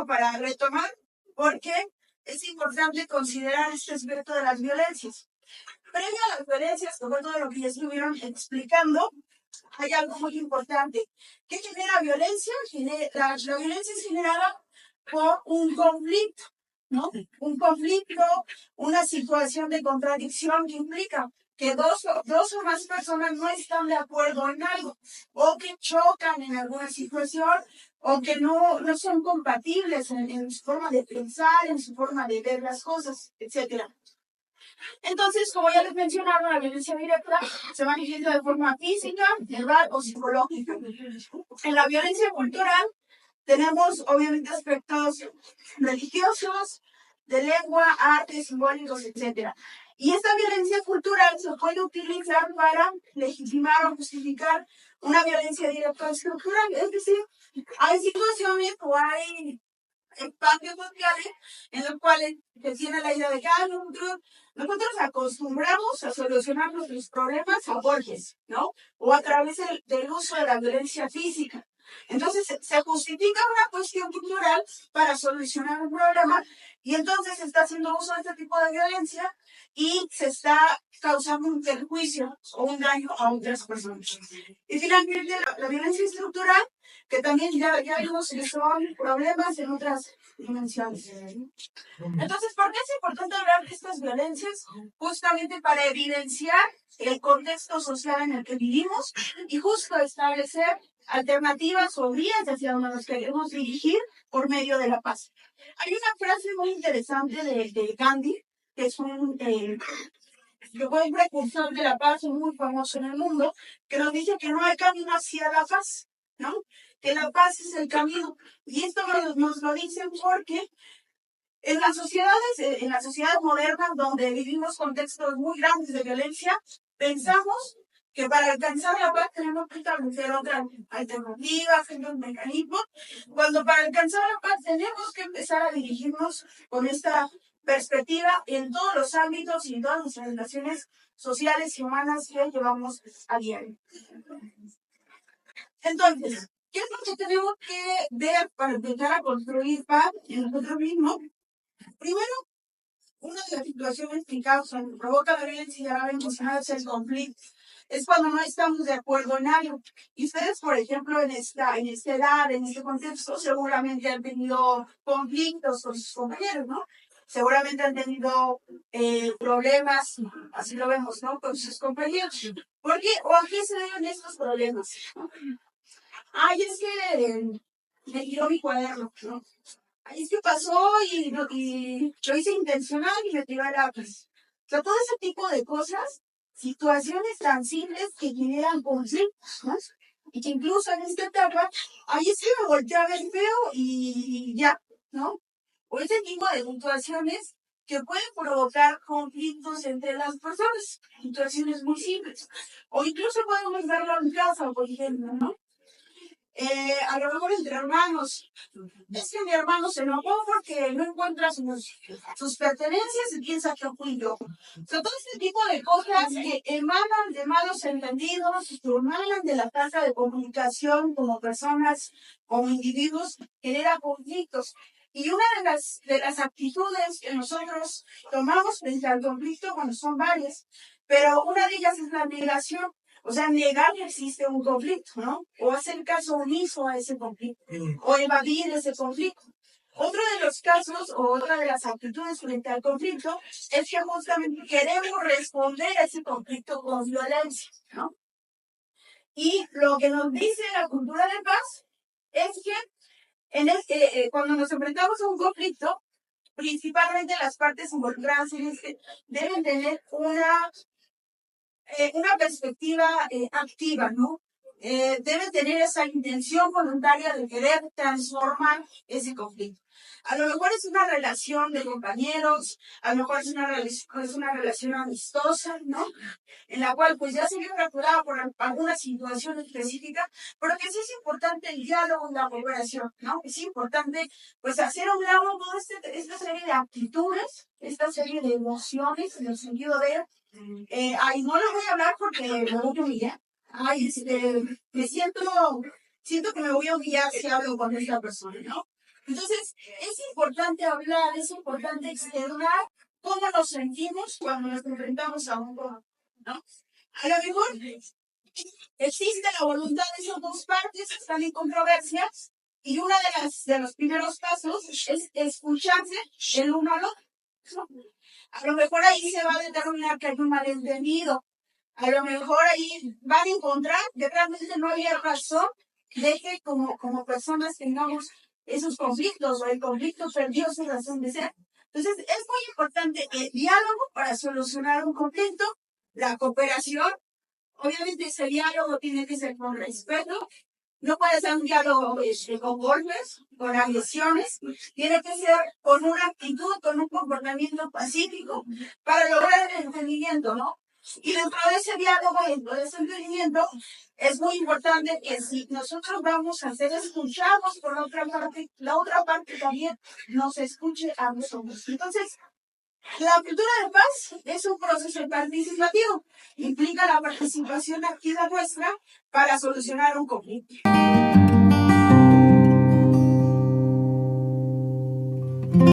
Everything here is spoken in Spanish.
para retomar, porque es importante considerar este aspecto de las violencias. Previo a las violencias, como todo lo que ya estuvieron explicando, hay algo muy importante. ¿Qué genera violencia? La violencia es generada por un conflicto, ¿no? Un conflicto, una situación de contradicción que implica que dos o más personas no están de acuerdo en algo, o que chocan en alguna situación, o que no son compatibles en su forma de pensar, en su forma de ver las cosas, etcétera. Entonces, como ya les mencionaba, la violencia directa se manifiesta de forma física, verbal o psicológica. En la violencia cultural tenemos obviamente aspectos religiosos, de lengua, arte, simbólicos, etc. Y esta violencia cultural se puede utilizar para legitimar o justificar una violencia directa estructural. Es decir, hay situaciones o hay espacios sociales en los cuales se tiene la idea de que nosotros acostumbramos a solucionar nuestros problemas a golpes, ¿no? O a través del uso de la violencia física. Entonces se justifica una cuestión cultural para solucionar un problema y entonces se está haciendo uso de este tipo de violencia y se está causando un perjuicio o un daño a otras personas. Y finalmente la violencia estructural, que también ya vimos que son problemas en otras dimensiones. Entonces, ¿por qué es importante hablar de estas violencias? Justamente para evidenciar el contexto social en el que vivimos y justo establecer alternativas o vías hacia donde nos queremos dirigir por medio de la paz. Hay una frase muy interesante de Gandhi, que es un precursor de la paz, muy famoso en el mundo, que nos dice que no hay camino hacia la paz, ¿no? Que la paz es el camino. Y esto nos lo dicen porque en las sociedades modernas donde vivimos contextos muy grandes de violencia, pensamos que para alcanzar la paz tenemos que establecer otras alternativas, otros mecanismos, cuando para alcanzar la paz tenemos que empezar a dirigirnos con esta perspectiva en todos los ámbitos y en todas nuestras relaciones sociales y humanas que llevamos a diario. Entonces, ¿qué es lo que tenemos que ver para empezar a construir paz en nosotros mismos? Primero, una de las situaciones que causan, provoca la violencia, ya la había mencionado, es el conflicto. Es cuando no estamos de acuerdo en algo. Y ustedes, por ejemplo, en esta edad, en este contexto, seguramente han tenido conflictos con sus compañeros, ¿no? Seguramente han tenido problemas, así lo vemos, ¿no? Con sus compañeros. ¿Por qué? ¿O a qué se deben estos problemas? Ay, es que me tiró mi cuaderno, ¿no? Es que pasó y lo hice intencional y me tiró el lápiz. O sea, todo ese tipo de cosas, situaciones tan simples que generan conflictos, ¿no? Y que incluso en esta etapa, ahí es que me volteé a ver feo y ya, ¿no? O ese tipo de situaciones que pueden provocar conflictos entre las personas, situaciones muy simples. O incluso podemos verlo en casa, por ejemplo, ¿no? A lo mejor entre hermanos. Es que mi hermano se enojó porque no encuentra sus pertenencias y piensa que fui yo. O sea, todo este tipo de cosas que emanan de malos entendidos, que emanan de la falta de comunicación como personas, como individuos, genera conflictos. Y una de las actitudes que nosotros tomamos frente al conflicto, bueno, son varias, pero una de ellas es la negación. O sea, negar que existe un conflicto, ¿no? O hacer caso omiso a ese conflicto, o evadir ese conflicto. Otro de los casos, o otra de las actitudes frente al conflicto, es que justamente queremos responder a ese conflicto con violencia, ¿no? Y lo que nos dice la cultura de paz es que cuando nos enfrentamos a un conflicto, principalmente las partes involucradas en este deben tener una perspectiva activa, ¿no? Debe tener esa intención voluntaria de querer transformar ese conflicto. A lo mejor es una relación de compañeros, a lo mejor es una relación amistosa, ¿no? En la cual pues ya se vio fracturada por alguna situación específica, pero que sí es importante el diálogo y la cooperación, ¿no? Es importante pues hacer a un lado toda esta serie de actitudes, esta serie de emociones en el sentido de ay, no les voy a hablar porque me voy a humillar. Ay, me siento que me voy a humillar si hablo con esta persona, ¿no? Entonces, es importante hablar, es importante externar cómo nos sentimos cuando nos enfrentamos a un problema, ¿no? A lo mejor existe la voluntad de esas dos partes, están en controversia, y uno de los primeros pasos es escucharse el uno al otro. A lo mejor ahí se va a determinar que hay un malentendido. A lo mejor ahí van a encontrar que realmente no había razón de que como personas tengamos esos conflictos o el conflicto perdió su razón de ser. Entonces es muy importante el diálogo para solucionar un conflicto, la cooperación. Obviamente ese diálogo tiene que ser con respeto, no puede ser un diálogo con golpes, con agresiones, tiene que ser con una actitud, con un comportamiento pacífico para lograr el entendimiento, ¿no? Y dentro de ese diálogo, dentro de ese entendimiento, es muy importante que si nosotros vamos a ser escuchados por la otra parte también nos escuche a nosotros. Entonces, la cultura de paz es un proceso participativo, implica la participación activa nuestra para solucionar un conflicto.